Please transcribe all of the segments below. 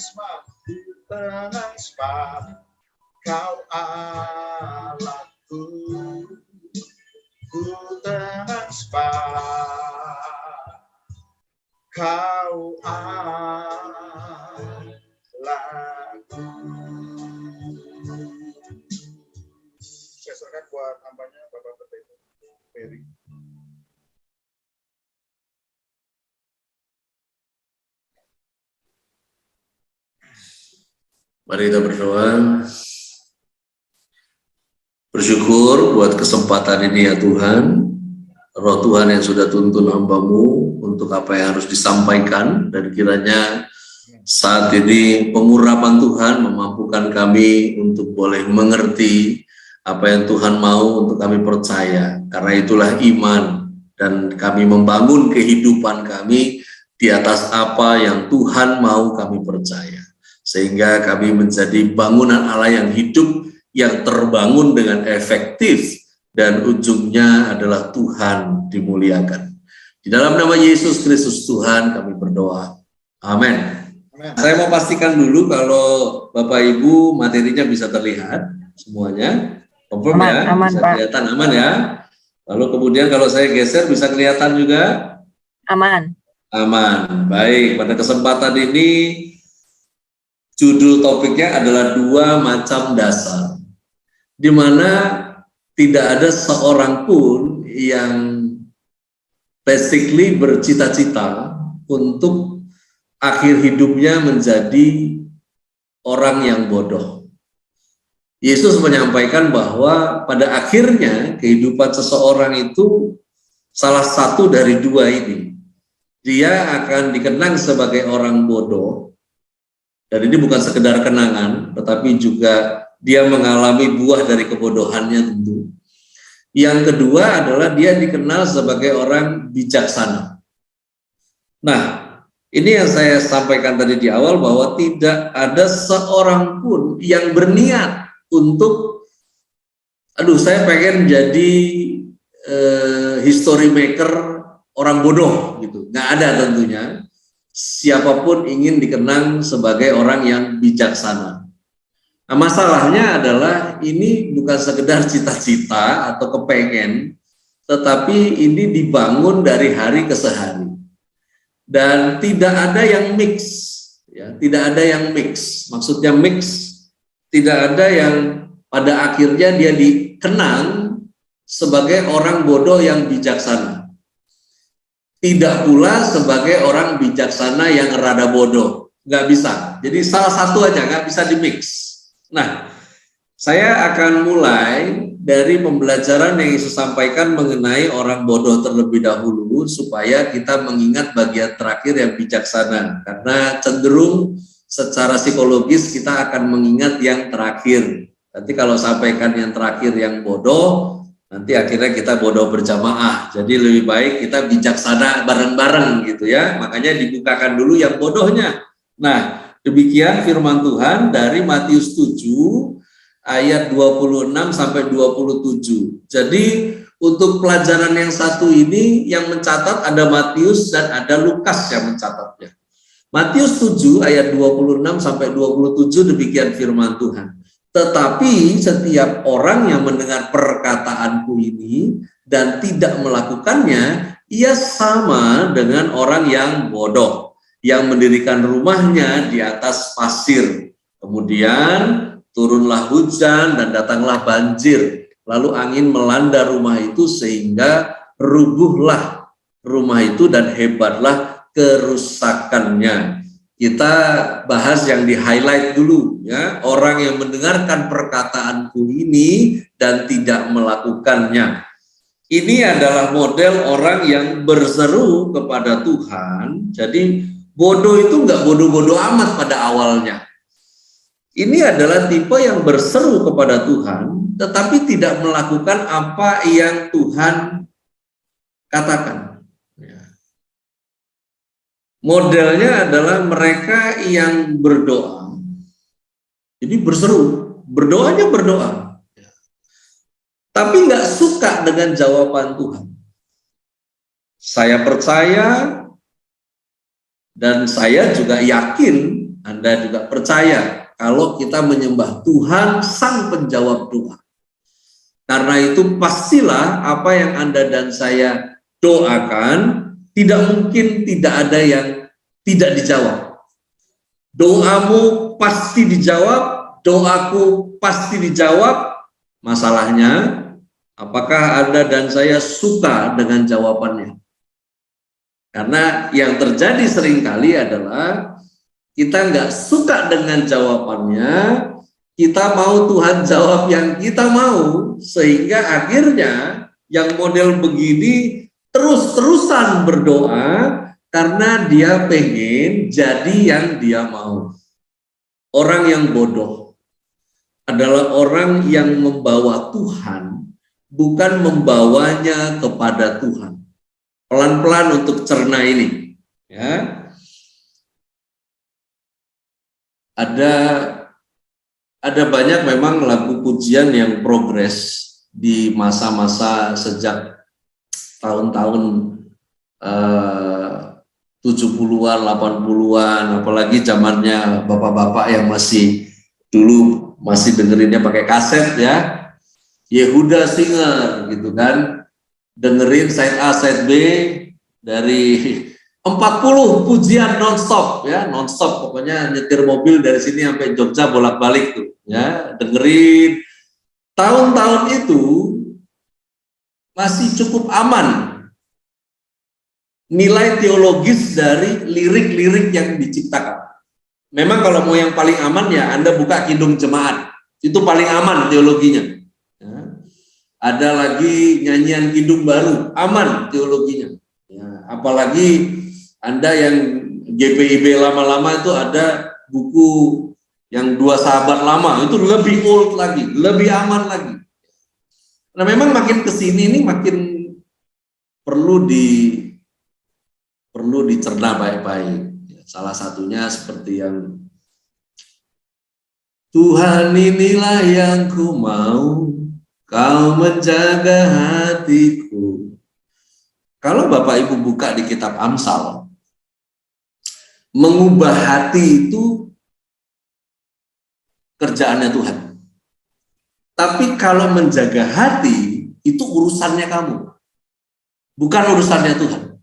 tenang sebab Kau Allahku, ku tenang sebab Kau Allahku. Saya serahkan buat hambanya Bapak Pendeta Ferry. Mari kita berdoa. Bersyukur buat kesempatan ini ya Tuhan. Roh Tuhan yang sudah tuntun hamba-Mu untuk apa yang harus disampaikan. Dan kiranya saat ini pengurapan Tuhan memampukan kami untuk boleh mengerti apa yang Tuhan mau untuk kami percaya. Karena itulah iman. Dan kami membangun kehidupan kami di atas apa yang Tuhan mau kami percaya. Sehingga kami menjadi bangunan Allah yang hidup, yang terbangun dengan efektif, dan ujungnya adalah Tuhan dimuliakan. Di dalam nama Yesus Kristus Tuhan kami berdoa. Amin. Saya mau pastikan dulu kalau Bapak Ibu materinya bisa terlihat semuanya. Confirm ya, aman, bisa Pak. kelihatan aman ya. Lalu kemudian kalau saya geser bisa kelihatan juga? Aman. Aman. Baik, pada kesempatan ini judul topiknya adalah 2 macam dasar, di mana tidak ada seorang pun yang basically bercita-cita untuk akhir hidupnya menjadi orang yang bodoh. Yesus menyampaikan bahwa pada akhirnya kehidupan seseorang itu salah satu dari 2 ini. Dia akan dikenang sebagai orang bodoh. Dan ini bukan sekedar kenangan, tetapi juga dia mengalami buah dari kebodohannya tentu. Yang kedua adalah dia dikenal sebagai orang bijaksana. Nah, ini yang saya sampaikan tadi di awal bahwa tidak ada seorang pun yang berniat untuk, saya pengen jadi history maker orang bodoh gitu. Nggak ada tentunya. Siapapun ingin dikenang sebagai orang yang bijaksana. Nah, masalahnya adalah ini bukan sekedar cita-cita atau kepengen, tetapi ini dibangun dari hari ke hari. Dan tidak ada yang mix, ya, tidak ada yang mix. Maksudnya mix, tidak ada yang pada akhirnya dia dikenang sebagai orang bodoh yang bijaksana. Tidak pula sebagai orang bijaksana yang rada bodoh, nggak bisa. Jadi salah satu aja, nggak bisa di-mix. Nah, saya akan mulai dari pembelajaran yang Yesus sampaikan mengenai orang bodoh terlebih dahulu, supaya kita mengingat bagian terakhir yang bijaksana. Karena cenderung secara psikologis kita akan mengingat yang terakhir. Nanti kalau sampaikan yang terakhir yang bodoh, nanti akhirnya kita bodoh berjamaah. Jadi lebih baik kita bijaksana bareng-bareng gitu ya. Makanya dibukakan dulu yang bodohnya. Nah, demikian firman Tuhan dari Matius 7 ayat 26 sampai 27. Jadi untuk pelajaran yang satu ini yang mencatat ada Matius dan ada Lukas yang mencatatnya. Matius 7 ayat 26 sampai 27 demikian firman Tuhan. Tetapi setiap orang yang mendengar perkataanku ini dan tidak melakukannya, ia sama dengan orang yang bodoh, yang mendirikan rumahnya di atas pasir. Kemudian turunlah hujan dan datanglah banjir, lalu angin melanda rumah itu sehingga rubuhlah rumah itu dan hebatlah kerusakannya. Kita bahas yang di highlight dulu ya, orang yang mendengarkan perkataanku ini dan tidak melakukannya. Ini adalah model orang yang berseru kepada Tuhan. Jadi bodoh itu nggak bodoh-bodoh amat pada awalnya. Ini adalah tipe yang berseru kepada Tuhan, tetapi tidak melakukan apa yang Tuhan katakan. Modelnya adalah mereka yang berdoa. Jadi berseru, berdoanya berdoa. Tapi nggak suka dengan jawaban Tuhan. Saya percaya dan saya juga yakin Anda juga percaya kalau kita menyembah Tuhan Sang Penjawab doa. Karena itu pastilah apa yang Anda dan saya doakan, tidak mungkin tidak ada yang tidak dijawab. Doamu pasti dijawab, doaku pasti dijawab. Masalahnya, apakah Anda dan saya suka dengan jawabannya? Karena yang terjadi seringkali adalah kita nggak suka dengan jawabannya, kita mau Tuhan jawab yang kita mau, sehingga akhirnya yang model begini terus-terusan berdoa karena dia pengen jadi yang dia mau. Orang yang bodoh adalah orang yang membawa Tuhan, bukan membawanya kepada Tuhan. Pelan-pelan untuk cerna ini, ya. Ada banyak memang lagu pujian yang progres di masa-masa sejak tahun-tahun 70-an, 80-an, apalagi zamannya bapak-bapak yang dulu masih dengerinnya pakai kaset, ya. Yehuda Singer gitu kan. Dengerin side A, side B dari 40 pujian nonstop, ya, nonstop, pokoknya nyetir mobil dari sini sampai Jogja bolak-balik tuh, ya, dengerin. Tahun-tahun itu masih cukup aman nilai teologis dari lirik-lirik yang diciptakan. Memang kalau mau yang paling aman ya Anda buka Kidung Jemaat, itu paling aman teologinya. Ada lagi nyanyian kidung baru, aman teologinya. Ya, apalagi Anda yang GPIB lama-lama itu ada buku yang Dua Sahabat Lama, itu lebih old lagi, lebih aman lagi. Nah memang makin kesini ini makin perlu dicerna baik-baik. Salah satunya seperti yang Tuhan inilah yang ku mau, Kau menjaga hatiku. Kalau Bapak Ibu buka di kitab Amsal, mengubah hati itu kerjaannya Tuhan. Tapi kalau menjaga hati, itu urusannya kamu. Bukan urusannya Tuhan.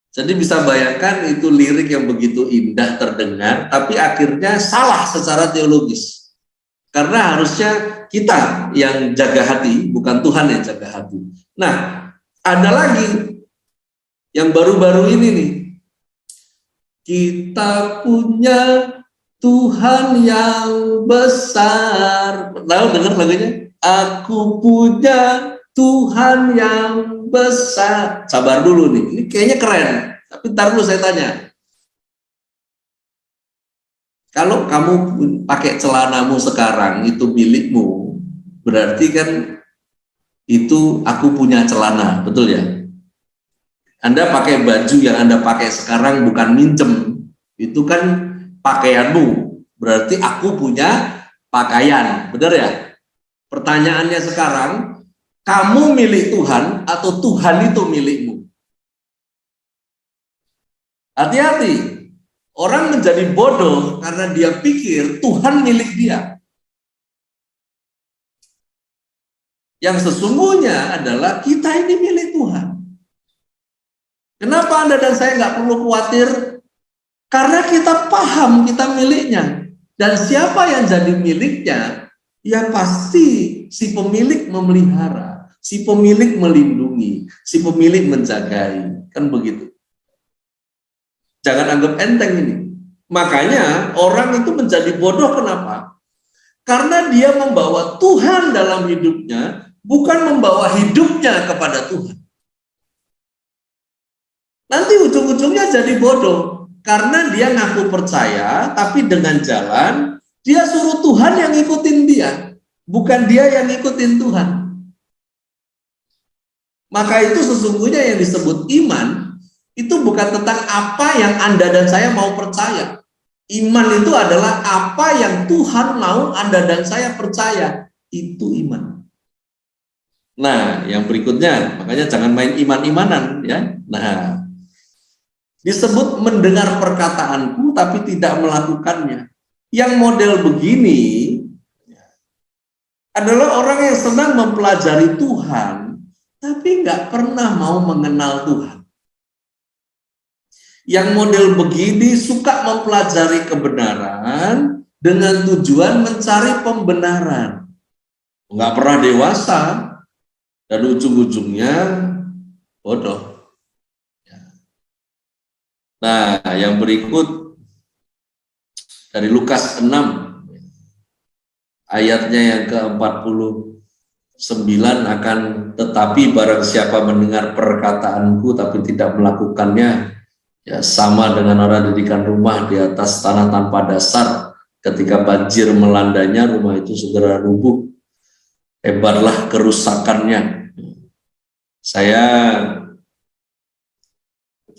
Jadi bisa bayangkan itu lirik yang begitu indah terdengar, tapi akhirnya salah secara teologis. Karena harusnya kita yang jaga hati, bukan Tuhan yang jaga hati. Nah, ada lagi yang baru-baru ini nih. Kita punya Tuhan yang besar. Tahu dengar lagunya? Aku punya Tuhan yang besar. Sabar dulu nih, ini kayaknya keren. Tapi ntar dulu saya tanya. Kalau kamu pakai celanamu sekarang itu milikmu, berarti kan itu aku punya celana, betul ya? Anda pakai baju yang Anda pakai sekarang bukan minjem, itu kan pakaianmu, berarti aku punya pakaian, benar ya? Pertanyaannya sekarang, kamu milik Tuhan atau Tuhan itu milikmu? Hati-hati. Orang menjadi bodoh karena dia pikir Tuhan milik dia. Yang sesungguhnya adalah kita ini milik Tuhan. Kenapa Anda dan saya nggak perlu khawatir? Karena kita paham kita miliknya. Dan siapa yang jadi miliknya, ya pasti si pemilik memelihara, si pemilik melindungi, si pemilik menjagai. Kan begitu. Jangan anggap enteng ini. Makanya orang itu menjadi bodoh kenapa? Karena dia membawa Tuhan dalam hidupnya, bukan membawa hidupnya kepada Tuhan. Nanti ujung-ujungnya jadi bodoh. Karena dia ngaku percaya, tapi dengan jalan, dia suruh Tuhan yang ngikutin dia. Bukan dia yang ngikutin Tuhan. Maka itu sesungguhnya yang disebut iman, itu bukan tentang apa yang Anda dan saya mau percaya. Iman itu adalah apa yang Tuhan mau Anda dan saya percaya. Itu iman. Nah, yang berikutnya, makanya jangan main iman-imanan, ya. Nah, disebut mendengar perkataanku tapi tidak melakukannya. Yang model begini adalah orang yang senang mempelajari Tuhan, tapi nggak pernah mau mengenal Tuhan. Yang model begini suka mempelajari kebenaran dengan tujuan mencari pembenaran. Nggak pernah dewasa, dan ujung-ujungnya bodoh. Nah, yang berikut dari Lukas 6, ayatnya yang ke-49, akan tetapi barang siapa mendengar perkataanku tapi tidak melakukannya, ya sama dengan orang dirikan rumah di atas tanah tanpa dasar. Ketika banjir melandanya, rumah itu segera rubuh. Hebatlah kerusakannya.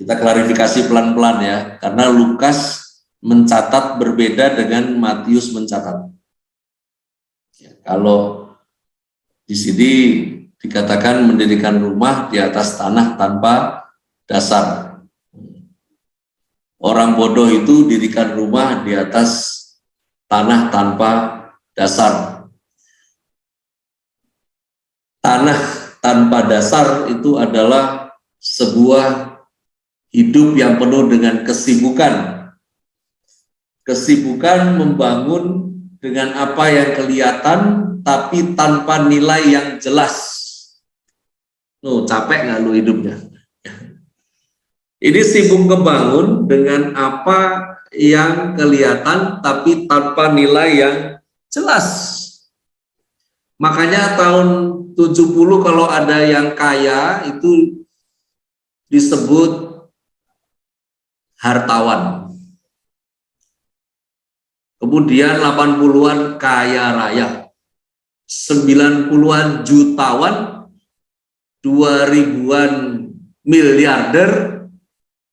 Kita klarifikasi pelan-pelan ya, karena Lukas mencatat berbeda dengan Matius mencatat. Ya, kalau di sini dikatakan mendirikan rumah di atas tanah tanpa dasar. Orang bodoh itu dirikan rumah di atas tanah tanpa dasar. Tanah tanpa dasar itu adalah sebuah hidup yang penuh dengan kesibukan. Kesibukan membangun dengan apa yang kelihatan tapi tanpa nilai yang jelas. Capek nggak lu hidupnya? Ini sibuk ngebangun dengan apa yang kelihatan tapi tanpa nilai yang jelas. Makanya tahun 70 kalau ada yang kaya itu disebut hartawan. Kemudian 80-an kaya raya. 90-an jutawan, 2000-an miliarder.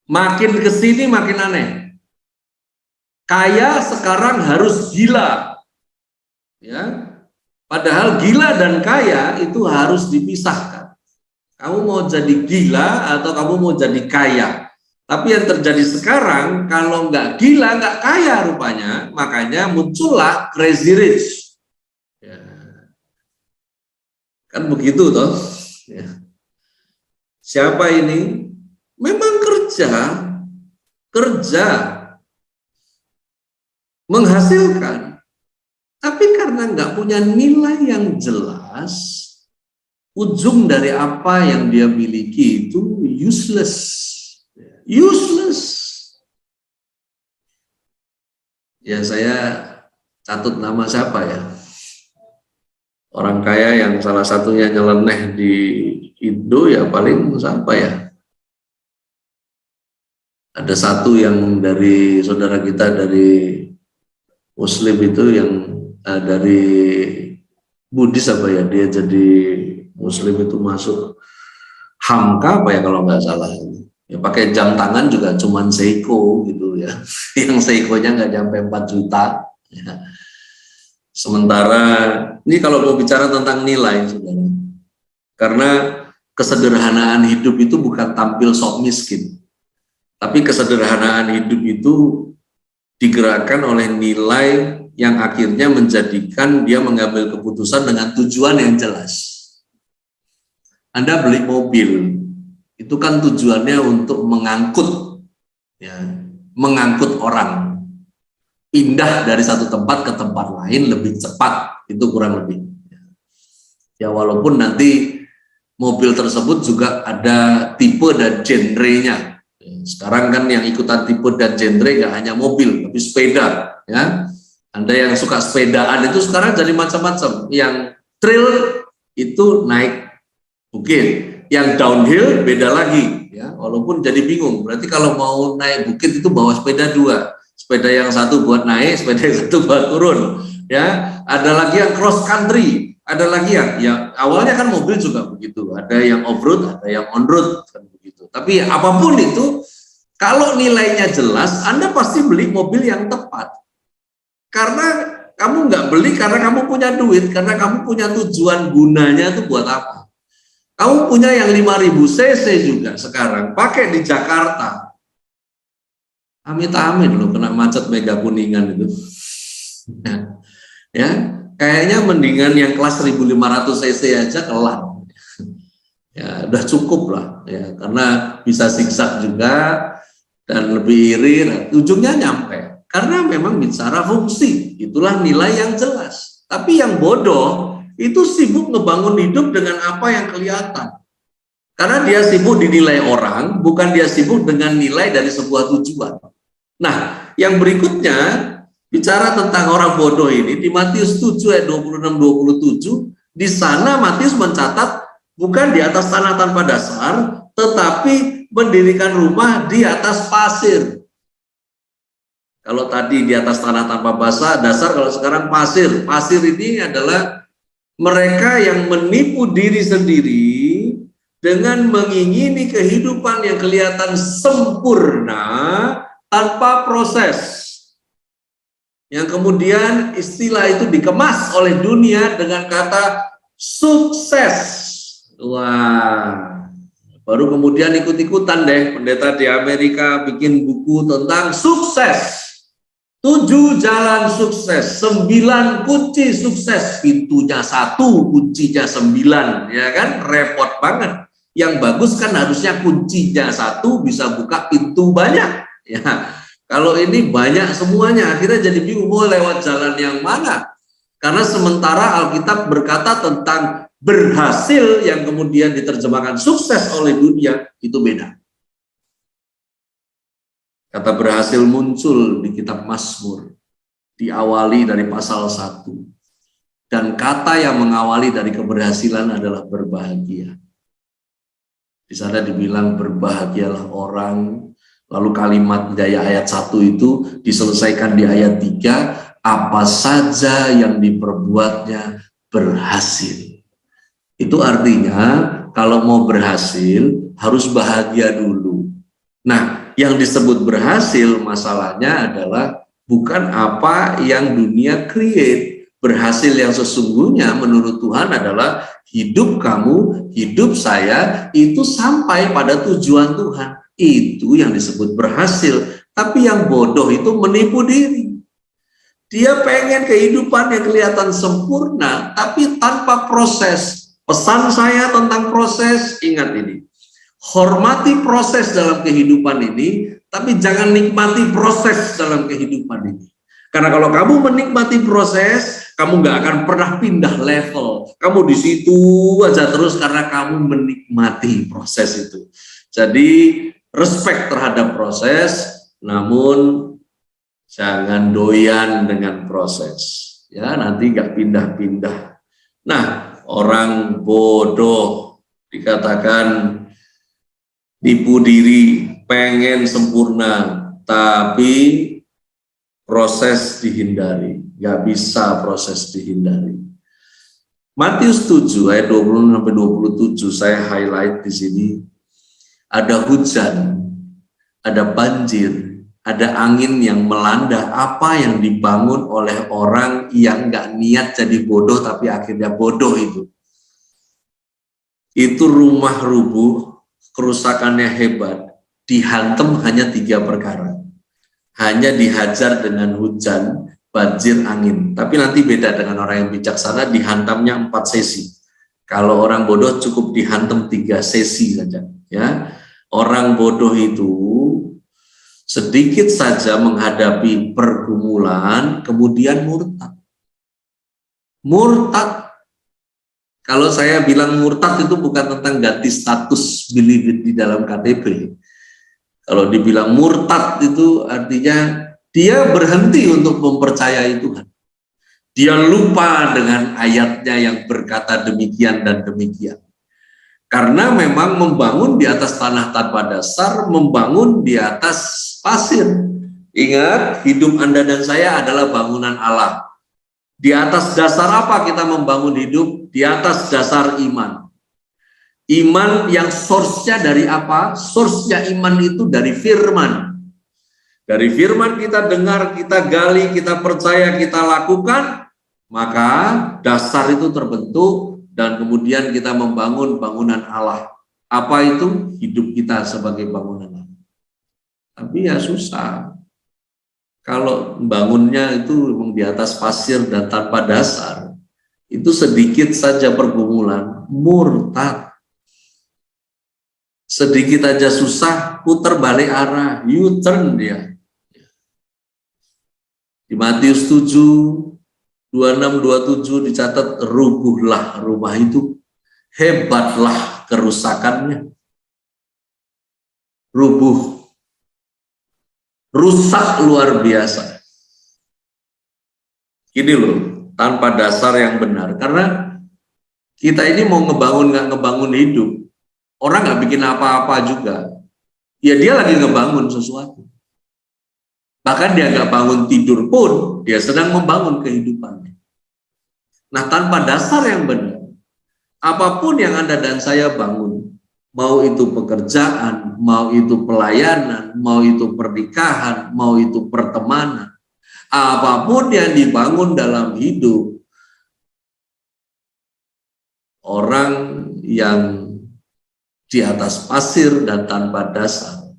Makin kesini makin aneh. Kaya sekarang harus gila. Ya. Padahal gila dan kaya itu harus dipisahkan. Kamu mau jadi gila atau kamu mau jadi kaya? Tapi yang terjadi sekarang, kalau nggak gila, nggak kaya rupanya, makanya muncullah crazy rich. Ya. Kan begitu toh. Ya. Siapa ini? Memang kerja, menghasilkan. Tapi karena nggak punya nilai yang jelas, ujung dari apa yang dia miliki itu useless. Ya, saya catut nama siapa ya? Orang kaya yang salah satunya nyeleneh di Indo ya paling siapa ya? Ada satu yang dari saudara kita dari Muslim itu yang dari Buddhis apa ya, dia jadi Muslim itu masuk Hamka apa ya kalau nggak salah, ya pakai jam tangan juga cuman Seiko gitu ya, yang Seikonya nggak sampai 4 juta ya. Sementara ini kalau mau bicara tentang nilai saudara, karena kesederhanaan hidup itu bukan tampil sok miskin, tapi kesederhanaan hidup itu digerakkan oleh nilai yang akhirnya menjadikan dia mengambil keputusan dengan tujuan yang jelas. Anda beli mobil, itu kan tujuannya untuk mengangkut, ya, mengangkut orang, pindah dari satu tempat ke tempat lain lebih cepat, itu kurang lebih. Ya walaupun nanti mobil tersebut juga ada tipe dan genrenya. Sekarang kan yang ikutan tipe dan genre nggak hanya mobil, tapi sepeda, ya. Anda yang suka sepedaan itu sekarang jadi macam-macam. Yang trail itu naik bukit, yang downhill beda lagi, ya. Walaupun jadi bingung. Berarti kalau mau naik bukit itu bawa sepeda 2, sepeda yang satu buat naik, sepeda yang satu buat turun, ya. Ada lagi yang cross country, ada lagi yang awalnya kan mobil juga begitu. Ada yang off road, ada yang on road, kan begitu. Tapi apapun itu, kalau nilainya jelas, Anda pasti beli mobil yang tepat. Karena kamu nggak beli karena kamu punya duit, karena kamu punya tujuan gunanya itu buat apa. Kamu punya yang 5000 cc juga sekarang, pakai di Jakarta. Amit-amit loh kena macet Mega Kuningan itu. Ya, kayaknya mendingan yang kelas 1500 cc aja kelar. Ya, udah cukup lah ya, karena bisa zigzag juga dan lebih irit, ujungnya nyampe. Karena memang bicara fungsi, itulah nilai yang jelas. Tapi yang bodoh itu sibuk ngebangun hidup dengan apa yang kelihatan. Karena dia sibuk dinilai orang, bukan dia sibuk dengan nilai dari sebuah tujuan. Nah, yang berikutnya bicara tentang orang bodoh ini di Matius 7 ayat 26-27, di sana Matius mencatat bukan di atas tanah tanpa dasar, tetapi mendirikan rumah di atas pasir. Kalau tadi di atas tanah tanpa dasar, kalau sekarang pasir. Pasir ini adalah mereka yang menipu diri sendiri dengan mengingini kehidupan yang kelihatan sempurna tanpa proses. Yang kemudian istilah itu dikemas oleh dunia dengan kata sukses. Wah, baru kemudian ikut-ikutan deh pendeta di Amerika bikin buku tentang sukses. 7 jalan sukses, 9 kunci sukses, pintunya 1, kuncinya 9, ya kan? Repot banget. Yang bagus kan harusnya kuncinya 1 bisa buka pintu banyak. Ya, kalau ini banyak semuanya, akhirnya jadi bingung mau lewat jalan yang mana. Karena sementara Alkitab berkata tentang berhasil yang kemudian diterjemahkan sukses oleh dunia, itu beda. Kata berhasil muncul di kitab Mazmur, diawali dari pasal 1. Dan kata yang mengawali dari keberhasilan adalah berbahagia. Di sana dibilang berbahagialah orang, lalu kalimat dari ayat 1 itu diselesaikan di ayat 3, apa saja yang diperbuatnya berhasil. Itu artinya kalau mau berhasil harus bahagia dulu. Nah, yang disebut berhasil masalahnya adalah bukan apa yang dunia create. Berhasil yang sesungguhnya menurut Tuhan adalah hidup kamu, hidup saya itu sampai pada tujuan Tuhan. Itu yang disebut berhasil. Tapi yang bodoh itu menipu diri. Dia pengen kehidupan yang kelihatan sempurna tapi tanpa proses. Pesan saya tentang proses, ingat ini. Hormati proses dalam kehidupan ini, tapi jangan nikmati proses dalam kehidupan ini. Karena kalau kamu menikmati proses, kamu nggak akan pernah pindah level. Kamu di situ aja terus karena kamu menikmati proses itu. Jadi respect terhadap proses, namun jangan doyan dengan proses. Ya, nanti nggak pindah-pindah. Nah, orang bodoh dikatakan tipu diri, pengen sempurna, tapi proses dihindari. Nggak bisa proses dihindari. Matius 7 ayat 20-27 saya highlight di sini. Ada hujan, ada banjir, ada angin yang melanda apa yang dibangun oleh orang yang nggak niat jadi bodoh tapi akhirnya bodoh itu. Itu rumah rubuh, kerusakannya hebat, dihantam hanya 3 perkara. Hanya dihajar dengan hujan, banjir, angin. Tapi nanti beda dengan orang yang bijaksana, dihantamnya 4 sesi. Kalau orang bodoh cukup dihantam 3 sesi saja. Ya, orang bodoh itu sedikit saja menghadapi pergumulan, kemudian murtad. Murtad. Kalau saya bilang murtad itu bukan tentang ganti status believing di dalam KTP. Kalau dibilang murtad itu artinya dia berhenti untuk mempercayai Tuhan. Dia lupa dengan ayatnya yang berkata demikian dan demikian. Karena memang membangun di atas tanah tanpa dasar, membangun di atas pasir. Ingat, hidup Anda dan saya adalah bangunan Allah. Di atas dasar apa kita membangun hidup? Di atas dasar iman. Iman yang source-nya dari apa? Source-nya iman itu dari firman. Dari firman kita dengar, kita gali, kita percaya, kita lakukan, maka dasar itu terbentuk dan kemudian kita membangun bangunan Allah. Apa itu? Hidup kita sebagai bangunan Allah. Tapi ya susah. kalau bangunnya itu memang di atas pasir dan tanpa dasar, itu sedikit saja pergumulan, murtad. Sedikit aja susah, putar balik arah, U-turn dia. Di Matius 7, 26-27 dicatat, rubuhlah rumah itu, hebatlah kerusakannya. Rubuh, rusak luar biasa. Gini loh, tanpa dasar yang benar. Karena kita ini mau ngebangun nggak ngebangun hidup, orang nggak bikin apa-apa juga, ya dia lagi ngebangun sesuatu. Bahkan dia nggak bangun tidur pun, dia sedang membangun kehidupannya. Nah, tanpa dasar yang benar, apapun yang Anda dan saya bangun, mau itu pekerjaan, mau itu pelayanan, mau itu pernikahan, mau itu pertemanan, apapun yang dibangun dalam hidup, orang yang di atas pasir dan tanpa dasar,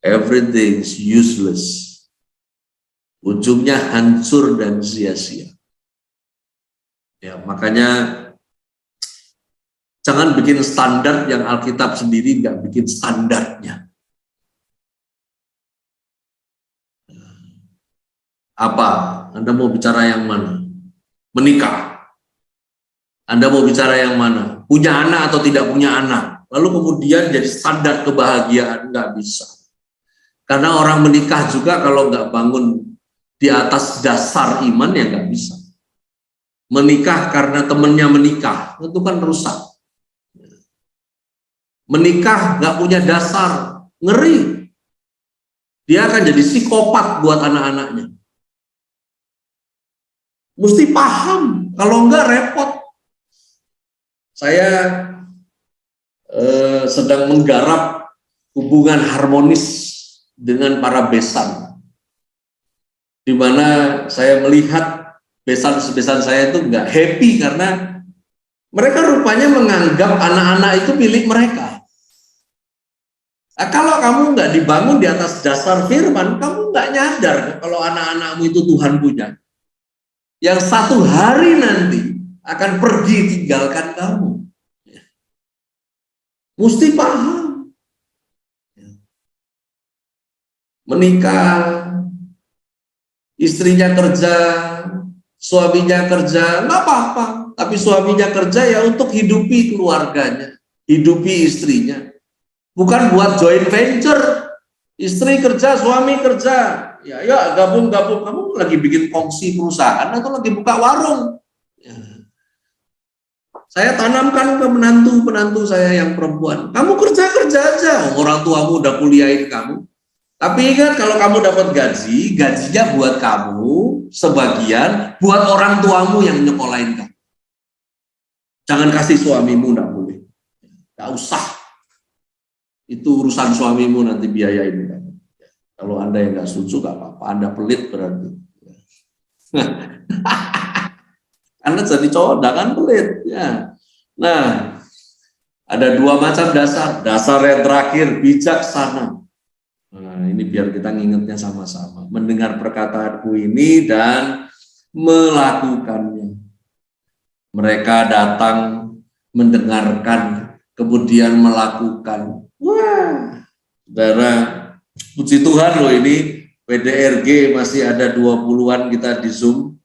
everything's useless. Ujungnya hancur dan sia-sia. Ya, makanya jangan bikin standar yang Alkitab sendiri nggak bikin standarnya. Apa? Anda mau bicara yang mana? Menikah. Anda mau bicara yang mana? Punya anak atau tidak punya anak? Lalu kemudian jadi standar kebahagiaan, nggak bisa. Karena orang menikah juga kalau nggak bangun di atas dasar iman ya nggak bisa. Menikah karena temennya menikah, itu kan rusak. Menikah nggak punya dasar, ngeri. Dia akan jadi psikopat buat anak-anaknya. Mesti paham, kalau enggak repot. Saya sedang menggarap hubungan harmonis dengan para besan, di mana saya melihat besan-besan saya itu nggak happy karena mereka rupanya menganggap anak-anak itu milik mereka. Nah, kalau kamu nggak dibangun di atas dasar firman, kamu nggak nyadar kalau anak-anakmu itu Tuhan punya, yang satu hari nanti akan pergi tinggalkan kamu. Mesti paham. Menikah, istrinya kerja, suaminya kerja, nggak apa-apa. Tapi suaminya kerja ya untuk hidupi keluarganya, hidupi istrinya. Bukan buat joint venture. Istri kerja, suami kerja. Ya gabung-gabung. Kamu lagi bikin kongsi perusahaan atau lagi buka warung? Ya. Saya tanamkan ke menantu-menantu saya yang perempuan. Kamu kerja-kerja aja. Orang tuamu udah kuliahin kamu. Tapi ingat, kalau kamu dapat gaji, gajinya buat kamu, sebagian buat orang tuamu yang nyekolahin kamu. Jangan kasih suamimu, enggak boleh. Enggak usah. Itu urusan suamimu, nanti biayain kamu. Kalau Anda yang enggak setuju, enggak apa-apa. Anda pelit berarti. Anda jadi cowok, jangan pelit. Ya. Nah, ada dua macam dasar. Dasar yang terakhir, bijaksana. Nah, ini biar kita ngingetnya sama-sama. Mendengar perkataanku ini dan melakukannya. Mereka datang mendengarkan, kemudian melakukan. Wah, saudara, puji Tuhan loh, ini PDRG masih ada 20-an kita di Zoom.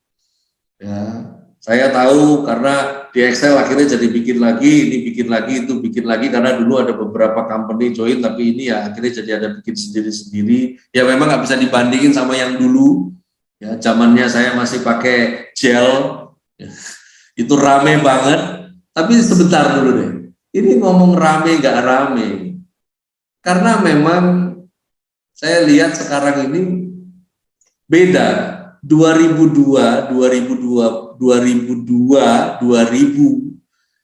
Ya, saya tahu karena di Excel akhirnya jadi bikin lagi, ini bikin lagi, itu bikin lagi, karena dulu ada beberapa company join, tapi ini ya akhirnya jadi ada bikin sendiri-sendiri. Ya memang nggak bisa dibandingin sama yang dulu. Ya, zamannya saya masih pakai gel, ya, itu rame banget. Tapi sebentar dulu deh, ini ngomong rame nggak rame, karena memang saya lihat sekarang ini beda. 2002, 2000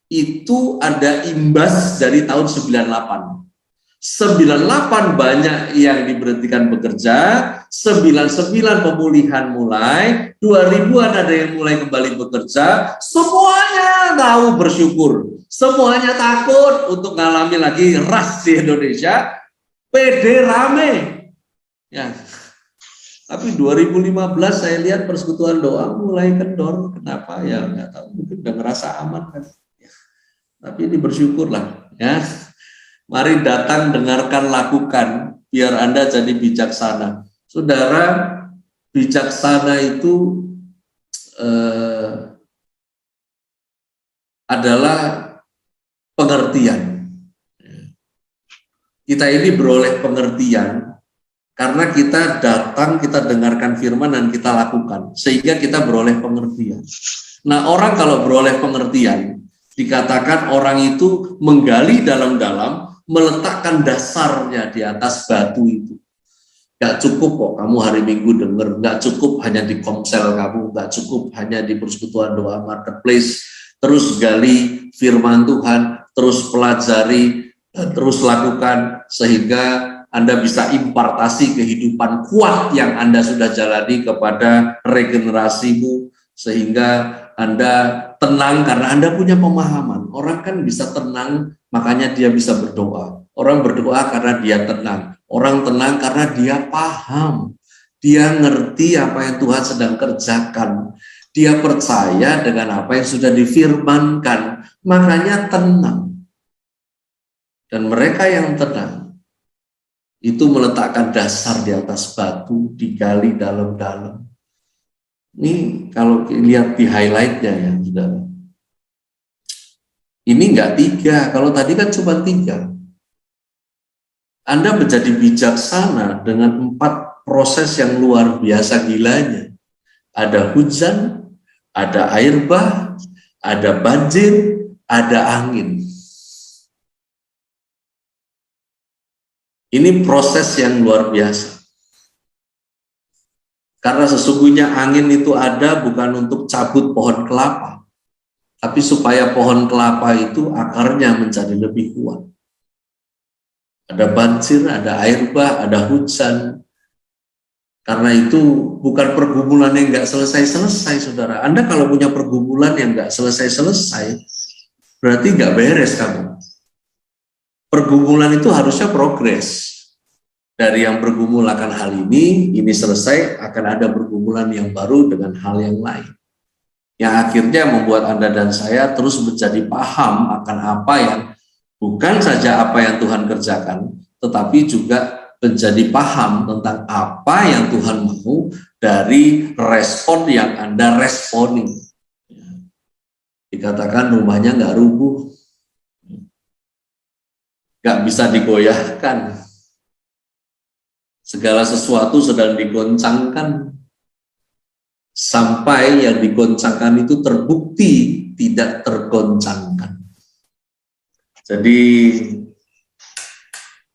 itu ada imbas dari tahun 98. 98 banyak yang diberhentikan bekerja, 99 pemulihan mulai, 2000-an ada yang mulai kembali bekerja, semuanya tahu bersyukur, semuanya takut untuk ngalami lagi ras di Indonesia, PD rame. Ya. Tapi 2015 saya lihat persekutuan doa mulai kendor. Kenapa? Ya nggak tahu, mungkin udah ngerasa aman kan. Ya. Tapi ini bersyukurlah ya. Mari datang, dengarkan, lakukan, biar Anda jadi bijaksana. Saudara, bijaksana itu adalah pengertian. Kita ini beroleh pengertian karena kita datang, kita dengarkan firman dan kita lakukan, sehingga kita beroleh pengertian. Nah, orang kalau beroleh pengertian, dikatakan orang itu menggali dalam-dalam, meletakkan dasarnya di atas batu itu. Gak cukup kok kamu hari Minggu denger, gak cukup hanya di komsel kamu, gak cukup hanya di persekutuan doa marketplace, terus gali firman Tuhan, terus pelajari, terus lakukan, sehingga Anda bisa impartasi kehidupan kuat yang Anda sudah jalani kepada regenerasimu, sehingga Anda tenang karena Anda punya pemahaman. Orang kan bisa tenang, makanya dia bisa berdoa. Orang berdoa karena dia tenang. Orang tenang karena dia paham. Dia ngerti apa yang Tuhan sedang kerjakan. Dia percaya dengan apa yang sudah difirmankan. Makanya tenang. Dan mereka yang tenang itu meletakkan dasar di atas batu, digali dalam-dalam. Ini kalau lihat di highlight-nya ya, saudara. Ini enggak 3, kalau tadi kan cuma 3. Anda menjadi bijaksana dengan 4 proses yang luar biasa gilanya. Ada hujan, ada air bah, ada banjir, ada angin. Ini proses yang luar biasa. Karena sesungguhnya angin itu ada bukan untuk cabut pohon kelapa, tapi supaya pohon kelapa itu akarnya menjadi lebih kuat. Ada banjir, ada air bah, ada hujan. Karena itu bukan pergumulan yang nggak selesai-selesai, saudara. Anda kalau punya pergumulan yang nggak selesai-selesai, berarti nggak beres kamu. Pergumulan itu harusnya progres. Dari yang bergumul akan hal ini selesai, akan ada pergumulan yang baru dengan hal yang lain. Yang akhirnya membuat Anda dan saya terus menjadi paham akan apa yang, bukan saja apa yang Tuhan kerjakan, tetapi juga menjadi paham tentang apa yang Tuhan mau dari respon yang Anda responi. Dikatakan rumahnya nggak rubuh, nggak bisa digoyahkan. Segala sesuatu sedang digoncangkan sampai yang digoncangkan itu terbukti tidak tergoncangkan. Jadi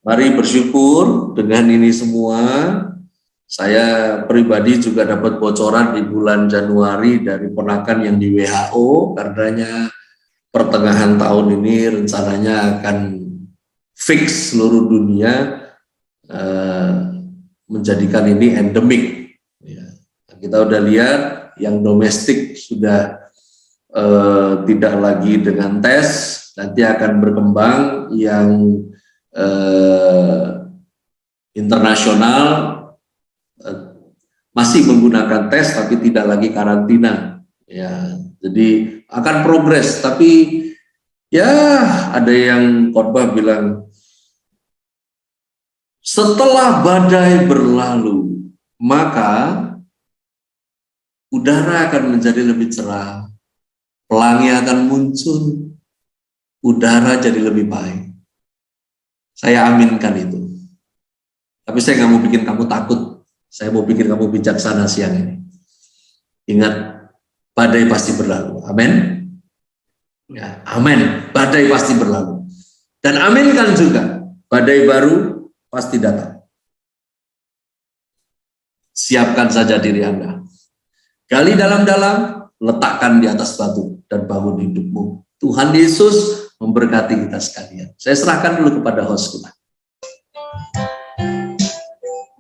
mari bersyukur dengan ini semua. Saya pribadi juga dapat bocoran di bulan Januari dari ponakan yang di WHO, karenanya pertengahan tahun ini rencananya akan fix seluruh dunia, menjadikan ini endemik. Ya. Kita udah lihat yang domestik sudah tidak lagi dengan tes, nanti akan berkembang yang internasional masih menggunakan tes tapi tidak lagi karantina. Ya, jadi akan progres, tapi ya ada yang khotbah bilang, setelah badai berlalu, maka udara akan menjadi lebih cerah, pelangi akan muncul, udara jadi lebih baik. Saya aminkan itu. Tapi saya nggak mau bikin kamu takut, saya mau bikin kamu bijaksana siang ini. Ingat, badai pasti berlalu. Amin. Ya, amin. Badai pasti berlalu. Dan aminkan juga, badai baru pasti datang. Siapkan saja diri Anda. Gali dalam-dalam, letakkan di atas batu, dan bangun hidupmu. Tuhan Yesus memberkati kita sekalian. Saya serahkan dulu kepada host kita.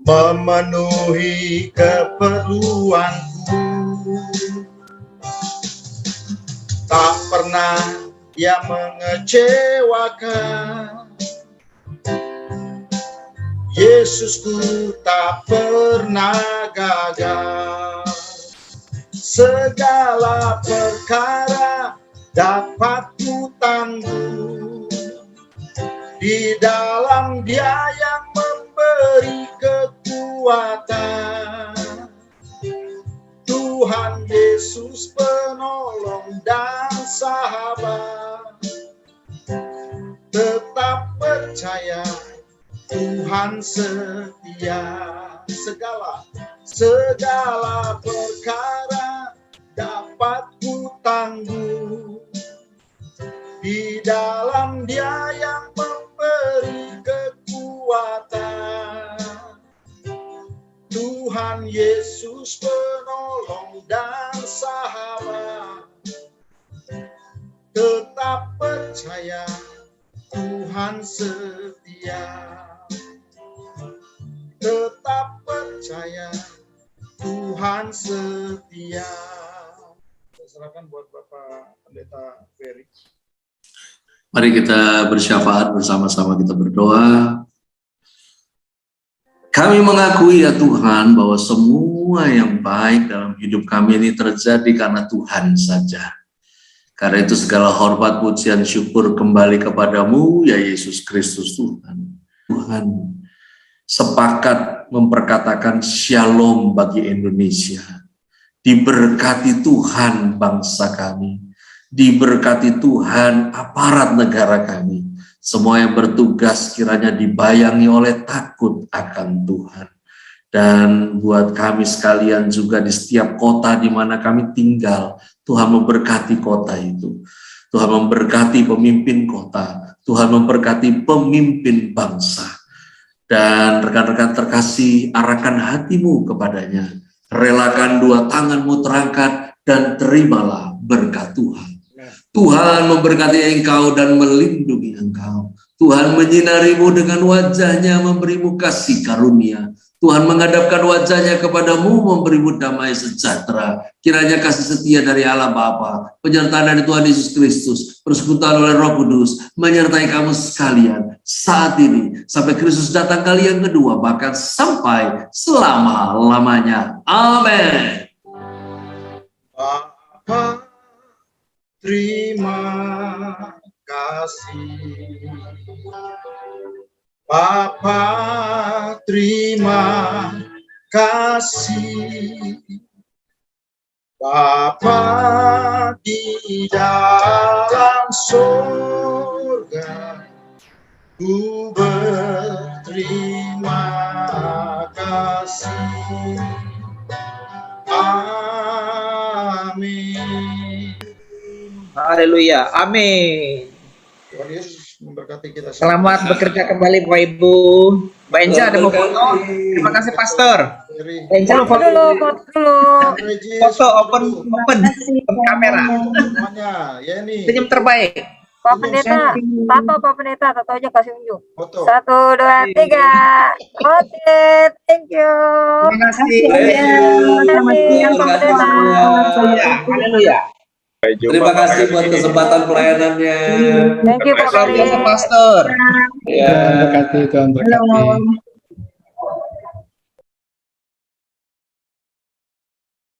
Memenuhi keperluanku, tak pernah ia mengecewakan. Yesusku tak pernah gagal. Segala perkara dapat ku tangguh di dalam Dia yang memberi kekuatan. Tuhan Yesus penolong dan sahabat. Tetap percaya Tuhan setia. Segala perkara dapat ku tangguh di dalam Dia yang memberi kekuatan. Tuhan Yesus penolong dan sahabat. Tetap percaya Tuhan setia. Tetap percaya Tuhan setia. Saya serahkan buat Bapak Pendeta Ferry. Mari kita bersyafaat bersama-sama, kita berdoa. Kami mengakui ya Tuhan bahwa semua yang baik dalam hidup kami ini terjadi karena Tuhan saja. Karena itu segala hormat, pujian, syukur kembali kepadamu ya Yesus Kristus Tuhan. Tuhan sepakat memperkatakan shalom bagi Indonesia. Diberkati Tuhan bangsa kami. Diberkati Tuhan aparat negara kami. Semua yang bertugas kiranya dibayangi oleh takut akan Tuhan. Dan buat kami sekalian juga di setiap kota di mana kami tinggal, Tuhan memberkati kota itu. Tuhan memberkati pemimpin kota. Tuhan memberkati pemimpin bangsa. Dan rekan-rekan terkasih, arahkan hatimu kepadanya. Relakan dua tanganmu terangkat dan terimalah berkat Tuhan. Tuhan memberkati engkau dan melindungi engkau. Tuhan menyinarimu dengan wajahnya, memberimu kasih karunia. Tuhan menghadapkan wajahnya kepadamu, memberimu damai sejahtera. Kiranya kasih setia dari Allah Bapa, penyertaan dari Tuhan Yesus Kristus, persekutuan oleh Roh Kudus, menyertai kamu sekalian saat ini, sampai Kristus datang kali yang kedua, bahkan sampai selama-lamanya. Amin. Bapa, terima kasih. Bapa, terima kasih. Bapa di dalam surga, ku berterima kasih. Amin. Haleluya, amin. Tuhan Yesus memberkati kita. Selamat bekerja kembali Bapak Ibu. Mbak Enja ada mau foto? Terima kasih Pastor. Mbak Enja mau foto dulu. Foto open kamera. Semuanya, ya nih. Senyum terbaik. Pak Pendeta, Pak Pendeta, tato aja kasih unjuk. Foto. 1, 2, 3. Oke, thank you. Terima kasih. Selamat siang, Pak Pendeta. Haleluya. Terima kasih buat kesempatan pelayanannya. Thank you, Pak Luar biasa Pendeta. Pastor. Ya. Tuhan berkati, Tuhan berkati. Halo.